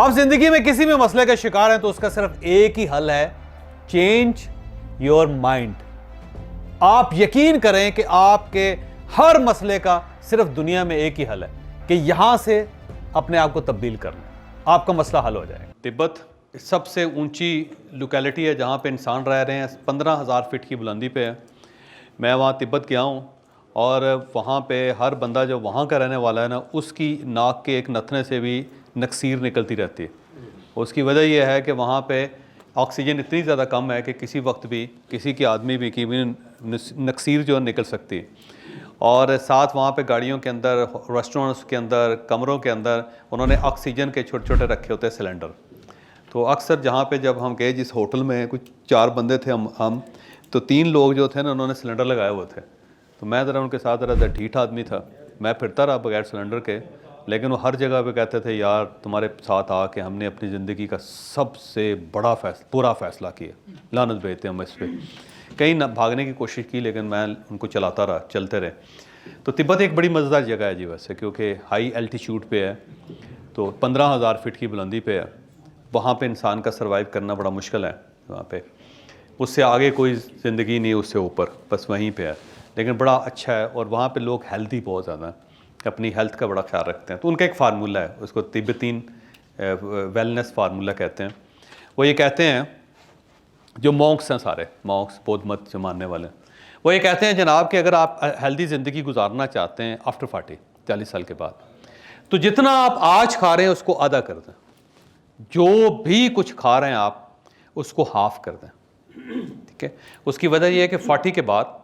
आप जिंदगी में किसी भी मसले का शिकार हैं तो उसका सिर्फ एक ही हल है, चेंज योर माइंड। आप यकीन करें कि आपके हर मसले का सिर्फ दुनिया में एक ही हल है कि यहां से अपने आप को तब्दील करना, आपका मसला हल हो जाएगा। तिब्बत सबसे ऊंची लोकेलिटी है जहां पे इंसान रह रहे हैं, 15,000 फीट की बुलंदी पे है। मैं वहां तिब्बत गया हूं और वहां पे हर बंदा जो वहां का रहने वाला है ना, उसकी नाक के एक नथने से भी नक्सीर निकलती रहती है। उसकी वजह यह है कि वहाँ पे ऑक्सीजन इतनी ज़्यादा कम है कि किसी वक्त भी किसी के आदमी भी की भी नक्सीर जो निकल सकती है। और साथ वहाँ पे गाड़ियों के अंदर, रेस्टोरेंट्स के अंदर, कमरों के अंदर उन्होंने ऑक्सीजन के छोटे छोटे रखे होते हैं सिलेंडर। तो अक्सर जहाँ पे जब हम गए, जिस होटल में कुछ 4 बंदे थे हम तो 3 लोग जो थे ना, उन्होंने सिलेंडर लगाए हुए थे। तो मैं ज़रा उनके साथ ज़रा ढीठ आदमी था, मैं फिरता रहा बगैर सिलेंडर के, लेकिन वो हर जगह पे कहते थे यार तुम्हारे साथ आके हमने अपनी ज़िंदगी का सबसे बड़ा बुरा फ़ैसला किया, लानत भेजते हम इस पर। कहीं ना भागने की कोशिश की लेकिन मैं उनको चलाता रहा, चलते रहे। तो तिब्बत एक बड़ी मज़ेदार जगह है जी वैसे, क्योंकि हाई एल्टीट्यूड पे है, तो 15,000 फीट की बुलंदी पे है। वहाँ पे इंसान का सर्वाइव करना बड़ा मुश्किल है वहाँ पे, उससे आगे कोई ज़िंदगी नहीं, उससे ऊपर बस वहीं पे है। लेकिन बड़ा अच्छा है और वहाँ पे लोग हेल्दी बहुत ज़्यादा हैं, अपनी हेल्थ का बड़ा ख्याल रखते हैं। तो उनका एक फार्मूला है, उसको तिब्बतीन वेलनेस फार्मूला कहते हैं। वो ये कहते हैं, जो मॉन्क्स हैं, सारे मॉन्क्स बौद्ध मत जो मानने वाले, वो ये कहते हैं जनाब कि अगर आप हेल्दी ज़िंदगी गुजारना चाहते हैं आफ्टर 40 साल के बाद, तो जितना आप आज खा रहे हैं उसको आधा कर दें। जो भी कुछ खा रहे हैं आप उसको हाफ कर दें, ठीक है। उसकी वजह यह है कि 40 के बाद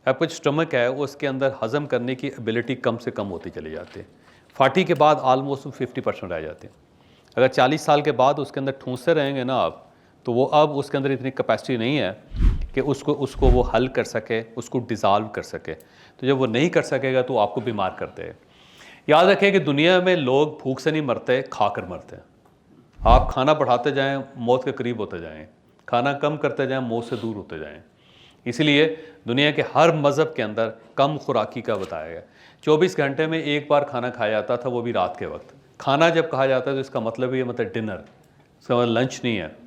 आपका जो स्टमक है उसके अंदर हज़म करने की एबिलिटी कम से कम होती चली जाती है। 40 के बाद आलमोस्ट 50% रह जाती है। अगर 40 साल के बाद उसके अंदर ठूंसते रहेंगे ना आप, तो वो अब उसके अंदर इतनी कैपेसिटी नहीं है कि उसको वो हल कर सके, उसको डिज़ाल्व कर सके। तो जब वो नहीं कर सकेगा तो आपको बीमार कर देगा। याद रखें कि दुनिया में लोग भूख से नहीं मरते, खा कर मरते हैं। आप खाना बढ़ाते जाएँ, मौत के करीब होते जाएँ, खाना कम करते जाएँ, मौत से दूर होते जाएँ। इसलिए दुनिया के हर मज़हब के अंदर कम खुराकी का बताया गया। 24 घंटे में एक बार खाना खाया जाता था, वो भी रात के वक्त। खाना जब कहा जाता है तो इसका मतलब ये मतलब डिनर, इसका मतलब लंच नहीं है।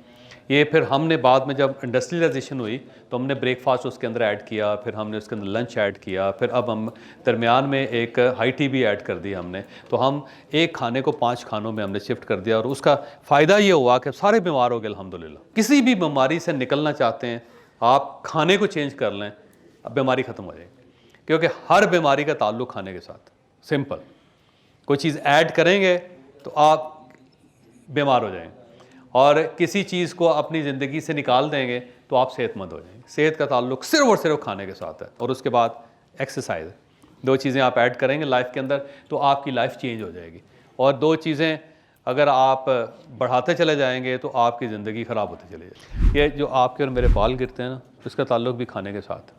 ये फिर हमने बाद में जब इंडस्ट्रियलाइजेशन हुई तो हमने ब्रेकफास्ट उसके अंदर ऐड किया, फिर हमने उसके अंदर लंच ऐड किया, फिर अब हम दरमियान में एक हाई टी भी ऐड कर दी हमने। तो हम एक खाने को 5 खानों में हमने शिफ्ट कर दिया और उसका फ़ायदा ये हुआ कि सारे बीमार हो गए अल्हम्दुलिल्लाह। किसी भी बीमारी से निकलना चाहते हैं, आप खाने को चेंज कर लें, अब बीमारी ख़त्म हो जाएगी, क्योंकि हर बीमारी का ताल्लुक़ खाने के साथ। सिंपल, कोई चीज़ ऐड करेंगे तो आप बीमार हो जाएंगे, और किसी चीज़ को अपनी ज़िंदगी से निकाल देंगे तो आप सेहतमंद हो जाएंगे। सेहत का ताल्लुक़ सिर्फ और सिर्फ खाने के साथ है, और उसके बाद एक्सरसाइज। 2 चीज़ें आप ऐड करेंगे लाइफ के अंदर तो आपकी लाइफ चेंज हो जाएगी। और 2 चीज़ें अगर आप बढ़ाते चले जाएंगे तो आपकी ज़िंदगी ख़राब होती चली जाएगी। ये जो आपके और मेरे बाल गिरते हैं ना, इसका ताल्लुक़ भी खाने के साथ।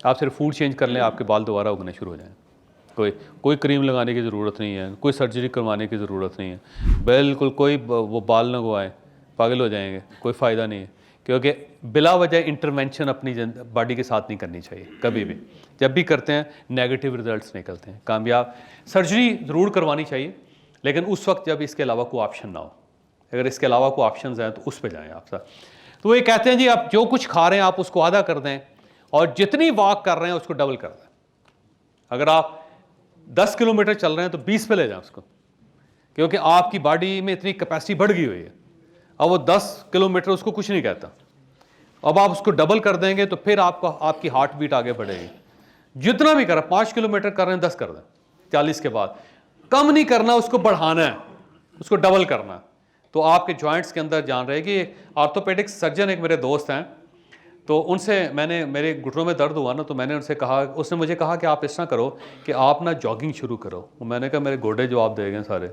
आप सिर्फ फूड चेंज कर लें, आपके बाल दोबारा उगने शुरू हो जाएँ। कोई क्रीम लगाने की ज़रूरत नहीं है, कोई सर्जरी करवाने की ज़रूरत नहीं है, बिल्कुल कोई वो बाल ना उगाएं, पागल हो जाएंगे, कोई फ़ायदा नहीं है। क्योंकि बिला वजह इंटरवेंशन अपनी बॉडी के साथ नहीं करनी चाहिए कभी भी। जब भी करते हैं नेगेटिव रिजल्ट्स निकलते हैं। कामयाब सर्जरी ज़रूर करवानी चाहिए, लेकिन उस वक्त जब इसके अलावा कोई ऑप्शन ना हो। अगर इसके अलावा कोई ऑप्शन हैं तो उस पर जाएँ आप सर। तो वो ये कहते हैं जी, आप जो कुछ खा रहे हैं आप उसको आधा कर दें, और जितनी वॉक कर रहे हैं उसको डबल कर दें। अगर आप 10 किलोमीटर चल रहे हैं तो 20 पे ले जाएं उसको, क्योंकि आपकी बॉडी में इतनी कैपेसिटी बढ़ गई हुई है। अब वो 10 किलोमीटर उसको कुछ नहीं कहता। अब आप उसको डबल कर देंगे तो फिर आपकी हार्ट बीट आगे बढ़ेगी। जितना भी करें, 5 किलोमीटर कर रहे हैं 10 कर दें, 40 के बाद कम नहीं करना, उसको बढ़ाना है, उसको डबल करना है। तो आपके जॉइंट्स के अंदर जान रहेगी। ऑर्थोपेडिक सर्जन एक मेरे दोस्त हैं, तो उनसे मेरे घुटनों में दर्द हुआ ना, तो मैंने उनसे कहा, उसने मुझे कहा कि आप इस तरह करो कि आप ना जॉगिंग शुरू करो। मैंने कहा मेरे गोडे जवाब दे गए सारे,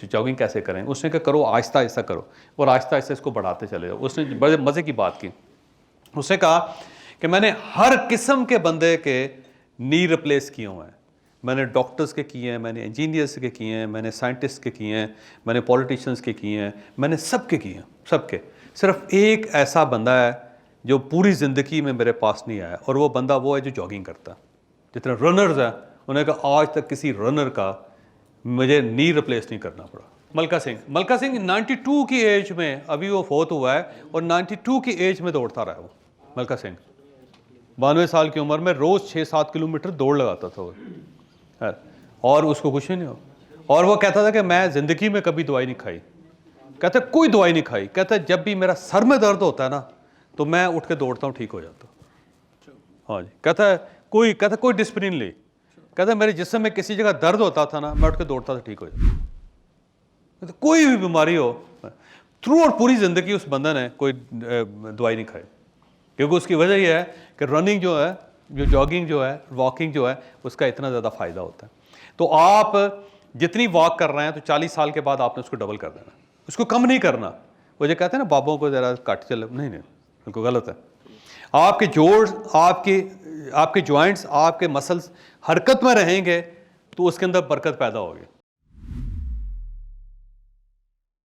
जॉगिंग कैसे करें। उसने कहा करो, आहिस्ता आहिस्ता करो और आहिस्ता आहिस्ता इसको बढ़ाते चले जाओ। उसने बड़े मज़े की बात की। उसने कहा कि मैंने हर किस्म के बंदे के नी रिप्लेस किए हुए हैं। मैंने डॉक्टर्स के किए हैं, मैंने इंजीनियर्स के किए हैं, मैंने साइंटिस्ट के किए हैं, मैंने पॉलिटिशियंस के किए हैं, मैंने सबके किए हैं, सबके। सिर्फ एक ऐसा बंदा है जो पूरी ज़िंदगी में मेरे पास नहीं आया, और वो बंदा वो है जो जॉगिंग करता है। जितने रनर्स हैं उन्होंने कहा आज तक किसी रनर का मुझे नी रिप्लेस नहीं करना पड़ा। मलका सिंह 92 की एज में, अभी वो फोत हुआ है और 92 की एज में दौड़ता रहा वो मलका सिंह। 92 साल की उम्र में रोज़ 6-7 किलोमीटर दौड़ लगाता था वो, और उसको कुछ भी नहीं हो। और वो कहता था कि मैं ज़िंदगी में कभी दवाई नहीं खाई, कहता कोई दवाई नहीं खाई, कहता जब भी मेरा सर में दर्द होता है ना तो मैं उठ के दौड़ता हूँ, ठीक हो जाता। हाँ जी, कहता कोई डिस्प्लिन ले, कहता मेरे जिस्म में किसी जगह दर्द होता था ना, मैं उठ के दौड़ता था, ठीक हो जाता। तो कोई भी बीमारी हो, थ्रू और पूरी ज़िंदगी उस बंदे ने कोई दवाई नहीं खाई, क्योंकि उसकी वजह यह है कि रनिंग जो है, जो जॉगिंग जो है, वॉकिंग जो है, उसका इतना ज़्यादा फ़ायदा होता है। तो आप जितनी वॉक कर रहे हैं तो 40 साल के बाद आपने उसको डबल कर देना, उसको कम नहीं करना। वो जो कहते हैं ना बाबों को ज़रा कट चले, नहीं बिल्कुल गलत है। आपके जोड़, आपके जॉइंट्स, आपके मसल्स हरकत में रहेंगे तो उसके अंदर बरकत पैदा होगी।